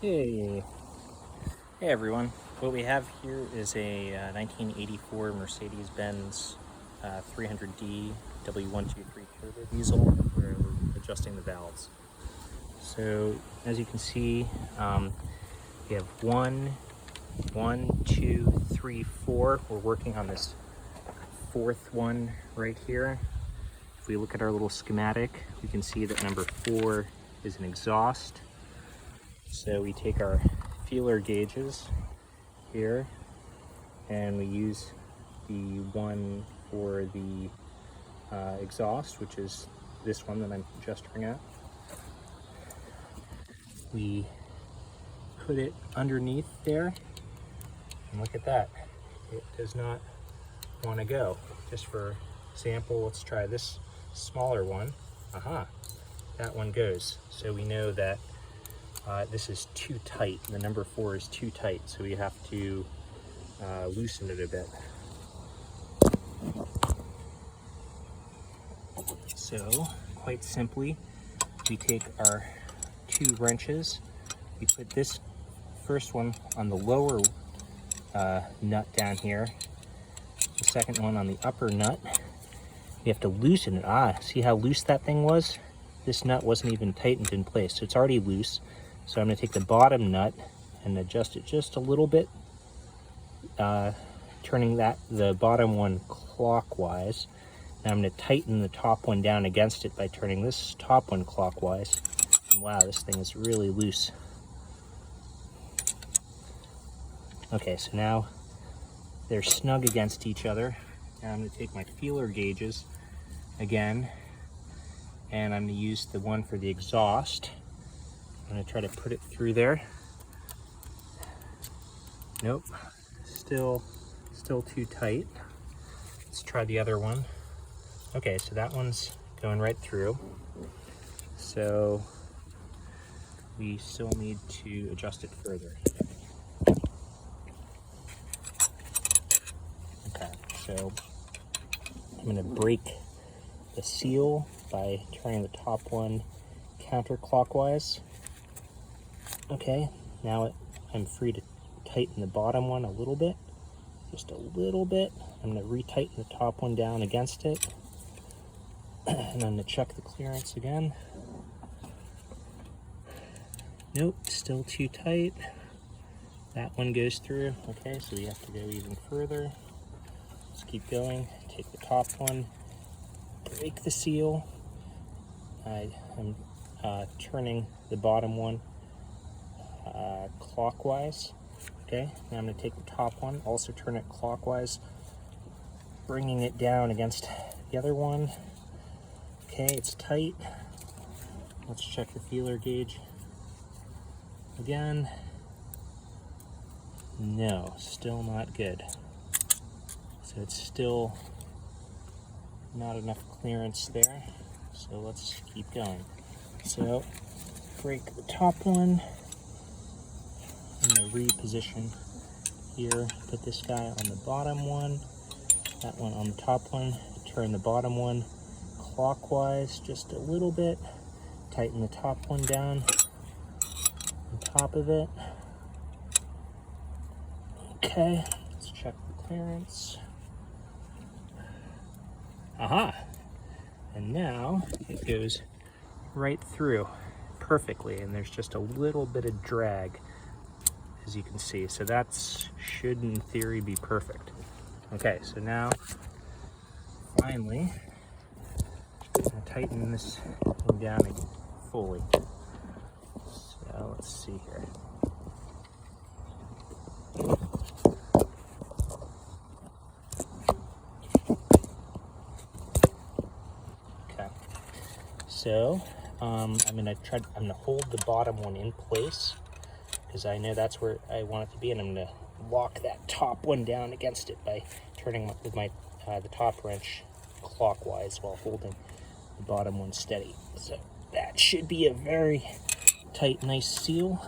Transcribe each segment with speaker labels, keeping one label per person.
Speaker 1: Hey, hey everyone. What we have here is a 1984 Mercedes-Benz 300D W123 Turbodiesel where we're adjusting the valves. So as you can see, we have one, two, three, four. We're working on this fourth one right here. If we look at our little schematic, we can see that number 4 is an exhaust. So we take our feeler gauges here and we use the one for the exhaust, which is this one that I'm gesturing at. We put it underneath there and look at that. It does not want to go. Just for example, let's try this smaller one. Aha, that one goes. So we know that this is too tight. The number 4 is too tight, so we have to loosen it a bit. So, quite simply, we take our 2 wrenches, we put this first one on the lower nut down here, the second one on the upper nut. We have to loosen it. See how loose that thing was? This nut wasn't even tightened in place, so it's already loose. So I'm going to take the bottom nut and adjust it just a little bit, turning the bottom one clockwise. And I'm going to tighten the top one down against it by turning this top one clockwise. And wow, this thing is really loose. Okay, so now they're snug against each other. Now I'm going to take my feeler gauges again, and I'm going to use the one for the exhaust. I'm going to try to put it through there. Nope, still too tight. Let's try the other one. Okay, so that one's going right through. So we still need to adjust it further. Okay, so I'm going to break the seal by turning the top one counterclockwise. Okay, now I'm free to tighten the bottom one a little bit, just a little bit. I'm going to retighten the top one down against it, and I'm going to check the clearance again. Nope, still too tight. That one goes through. Okay, so we have to go even further. Let's keep going. Take the top one, break the seal. I'm turning the bottom one clockwise. Okay, now I'm going to take the top one, also turn it clockwise, bringing it down against the other one. Okay, it's tight. Let's check the feeler gauge again. No, still not good. So it's still not enough clearance there. So let's keep going. So break the top one. I'm going to reposition here, put this guy on the bottom one, that one on the top one, turn the bottom one clockwise just a little bit, tighten the top one down on top of it. Okay, let's check the clearance. Aha! And now it goes right through perfectly, and there's just a little bit of drag, as you can see. So that should in theory be perfect. Okay, so now finally I'm going to tighten this thing down fully. So let's see here. Okay, so I'm going to hold the bottom one in place, because I know that's where I want it to be, and I'm going to lock that top one down against it by turning with the top wrench clockwise while holding the bottom one steady. So that should be a very tight, nice seal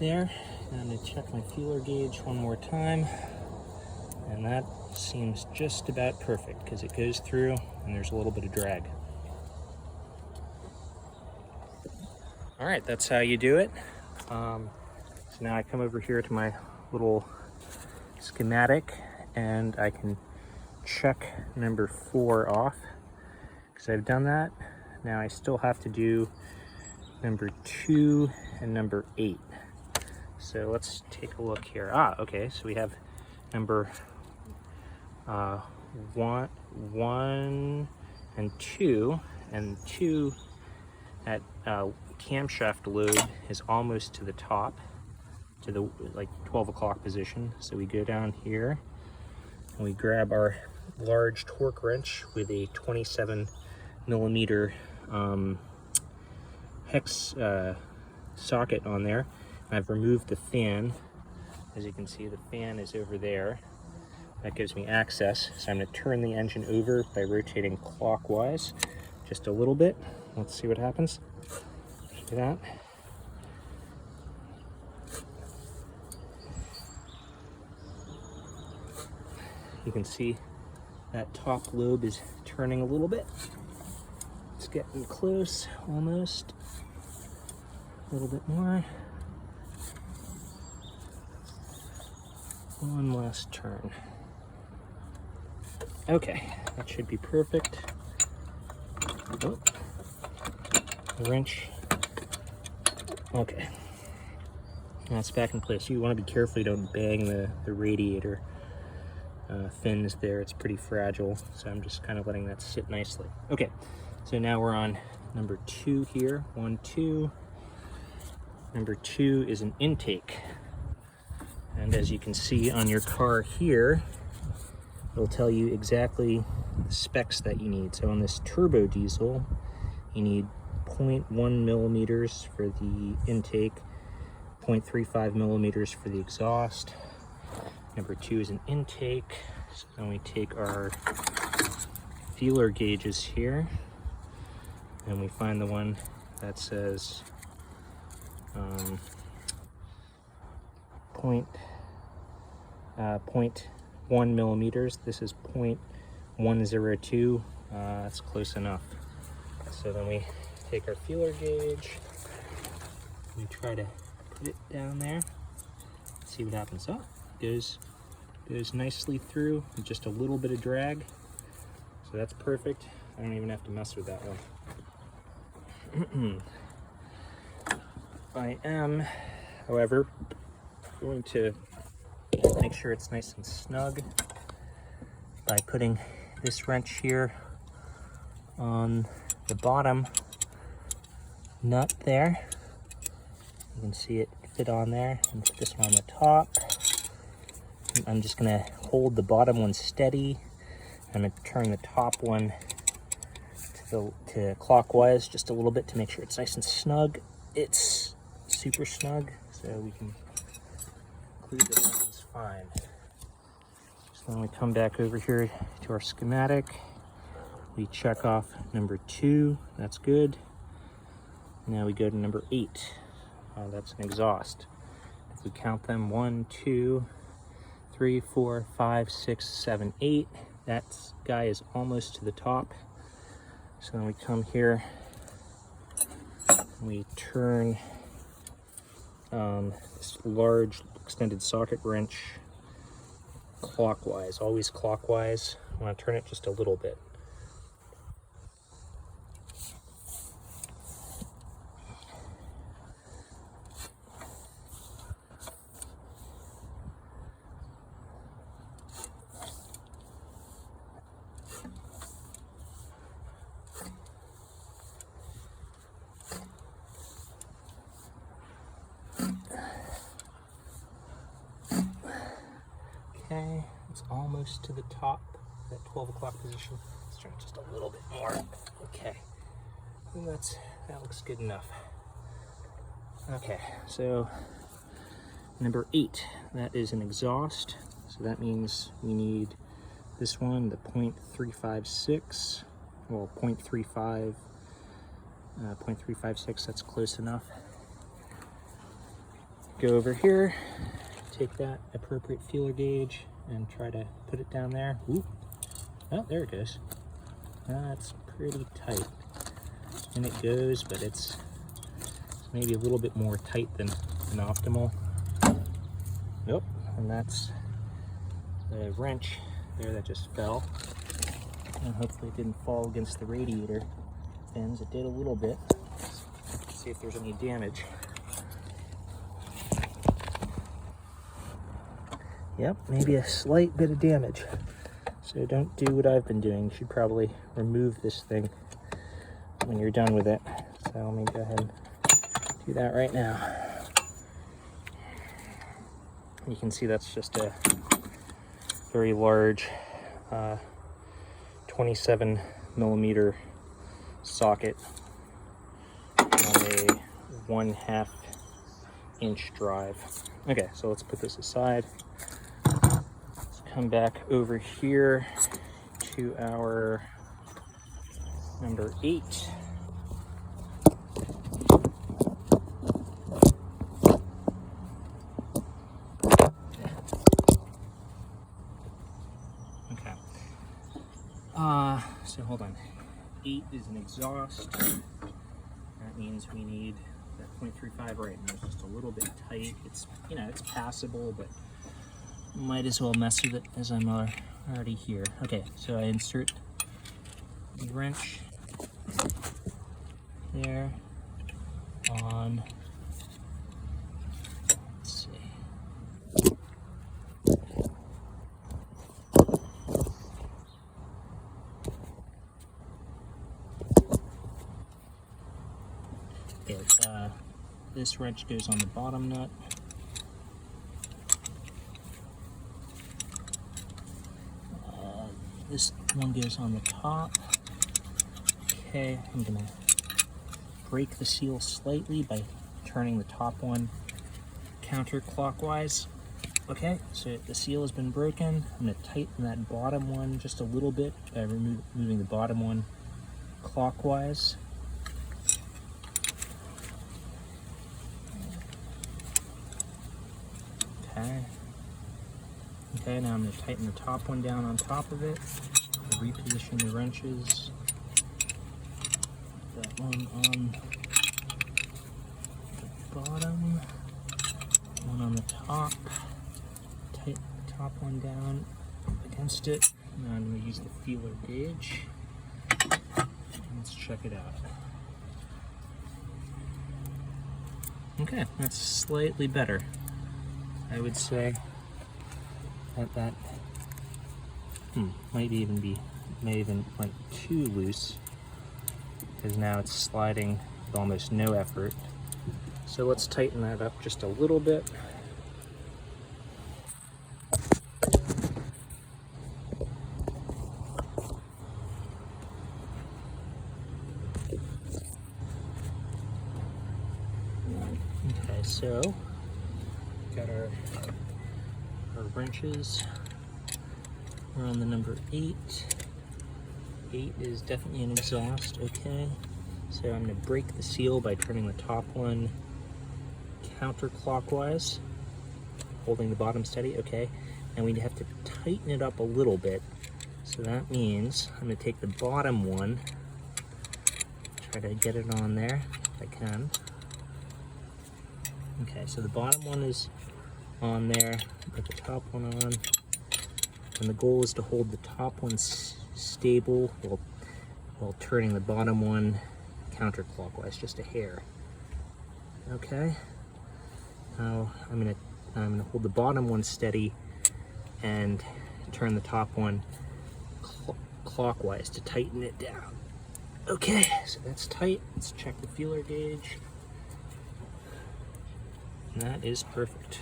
Speaker 1: there. And I'm going to check my feeler gauge one more time, and that seems just about perfect because it goes through and there's a little bit of drag. All right, that's how you do it. So now I come over here to my little schematic and I can check number 4 off because I've done that. Now I still have to do number 2 and number 8. So let's take a look here. Okay, so we have number 1 and 2, and 2 at camshaft load is almost to the top, to the like 12 o'clock position. So we go down here and we grab our large torque wrench with a 27 millimeter hex socket on there. I've removed the fan. As you can see, the fan is over there. That gives me access. So I'm going to turn the engine over by rotating clockwise just a little bit. Let's see what happens. See that? You can see that top lobe is turning a little bit. It's getting close, almost. A little bit more. One last turn. Okay, that should be perfect. Oh, the wrench. Okay, that's back in place. You want to be careful you don't bang the radiator fins there. It's pretty fragile, so I'm just kind of letting that sit nicely. Okay, so now we're on number 2 here. 1, 2. Number 2 is an intake. And as you can see on your car here, it'll tell you exactly the specs that you need. So on this Turbodiesel, you need 0.1 millimeters for the intake, 0.35 millimeters for the exhaust. Number 2 is an intake. So then we take our feeler gauges here, and we find the one that says 0.1 millimeters. This is 0.102. That's close enough. So then we take our feeler gauge, we try to put it down there, see what happens. Oh, it goes nicely through with just a little bit of drag. So that's perfect. I don't even have to mess with that one. I am, however, going to make sure it's nice and snug by putting this wrench here on the bottom nut there. You can see it fit on there, and put this one on the top. I'm just going to hold the bottom one steady. I'm going to turn the top one to clockwise just a little bit to make sure it's nice and snug. It's super snug, so we can include the lines fine. So then we come back over here to our schematic. We check off number 2, that's good. Now we go to number 8. That's an exhaust. If we count them, 1, 2, 3, 4, 5, 6, 7, 8. That guy is almost to the top. So then we come here and we turn this large extended socket wrench clockwise, always clockwise. I want to turn it just a little bit. Okay, it's almost to the top, that 12 o'clock position. Let's turn it just a little bit more. Okay, and that looks good enough. Okay, so number 8, that is an exhaust. So that means we need this one, the 0.356, well, 0.356, that's close enough. Go over here, take that appropriate feeler gauge and try to put it down there. Ooh. Oh, there it goes. That's pretty tight. And it goes, but it's maybe a little bit more tight than optimal. Nope, and that's the wrench there that just fell. And hopefully it didn't fall against the radiator fins. It did a little bit. Let's see if there's any damage. Yep, maybe a slight bit of damage. So don't do what I've been doing. You should probably remove this thing when you're done with it. So let me go ahead and do that right now. You can see that's just a very large 27 millimeter socket on a 1/2 inch drive. Okay, so let's put this aside. Let's come back over here to our number 8. Okay. So hold on. 8 is an exhaust. That means we need that 0.35 right now. It's just a little bit tight. It's, you know, it's passable, but might as well mess with it as I'm already here. Okay, so I insert the wrench there on, let's see. Okay, this wrench goes on the bottom nut. This one goes on the top. Okay, I'm gonna break the seal slightly by turning the top one counterclockwise. Okay, so the seal has been broken. I'm gonna tighten that bottom one just a little bit by moving the bottom one clockwise. Okay, now I'm going to tighten the top one down on top of it. Reposition the wrenches. That one on the bottom, one on the top. Tighten the top one down against it. Now I'm going to use the feeler gauge. Let's check it out. Okay, that's slightly better. I would say that may even went too loose, because now it's sliding with almost no effort. So let's tighten that up just a little bit. Okay, so got our wrenches. We're on the number 8. 8 is definitely an exhaust. Okay, so I'm going to break the seal by turning the top one counterclockwise, holding the bottom steady. Okay, and we have to tighten it up a little bit. So that means I'm going to take the bottom one, try to get it on there if I can. Okay, so the bottom one is on there, put the top one on, and the goal is to hold the top one stable while turning the bottom one counterclockwise, just a hair. Okay, now I'm gonna hold the bottom one steady and turn the top one clockwise to tighten it down. Okay, so that's tight. Let's check the feeler gauge. And that is perfect.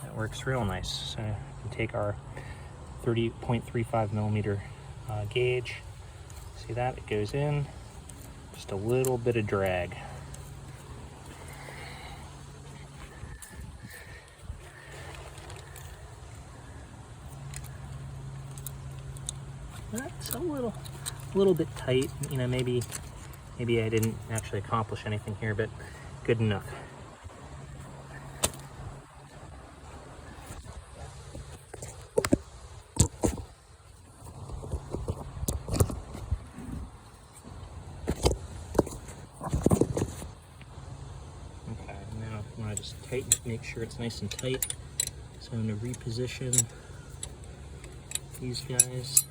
Speaker 1: That works real nice. So we can take our 30.35 millimeter gauge. See that? It goes in. Just a little bit of drag. That's a little bit tight. You know, maybe I didn't actually accomplish anything here, but good enough. want to just tighten it, make sure it's nice and tight. So I'm going to reposition these guys.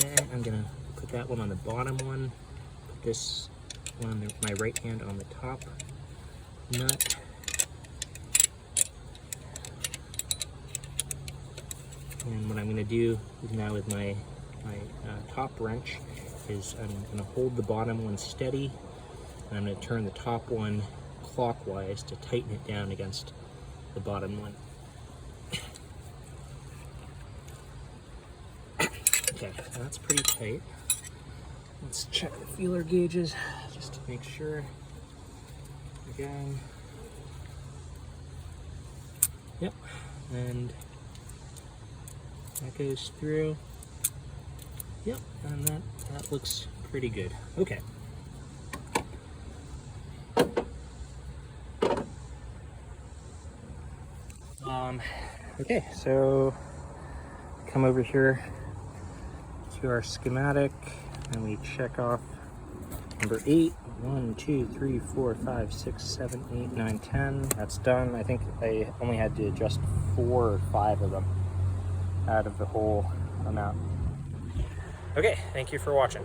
Speaker 1: Okay, I'm going to put that one on the bottom one, put this one on my right hand on the top nut. And what I'm going to do now with my top wrench is I'm going to hold the bottom one steady, and I'm going to turn the top one clockwise to tighten it down against the bottom one. Okay, that's pretty tight. Let's check the feeler gauges just to make sure. Again. Yep, and that goes through. Yep, and that looks pretty good. Okay. Okay, so come over here to our schematic and we check off number 8. 1, 2, 3, 4, 5, 6, 7, 8, 9, 10. That's done. I think I only had to adjust 4 or 5 of them out of the whole amount. Okay, thank you for watching.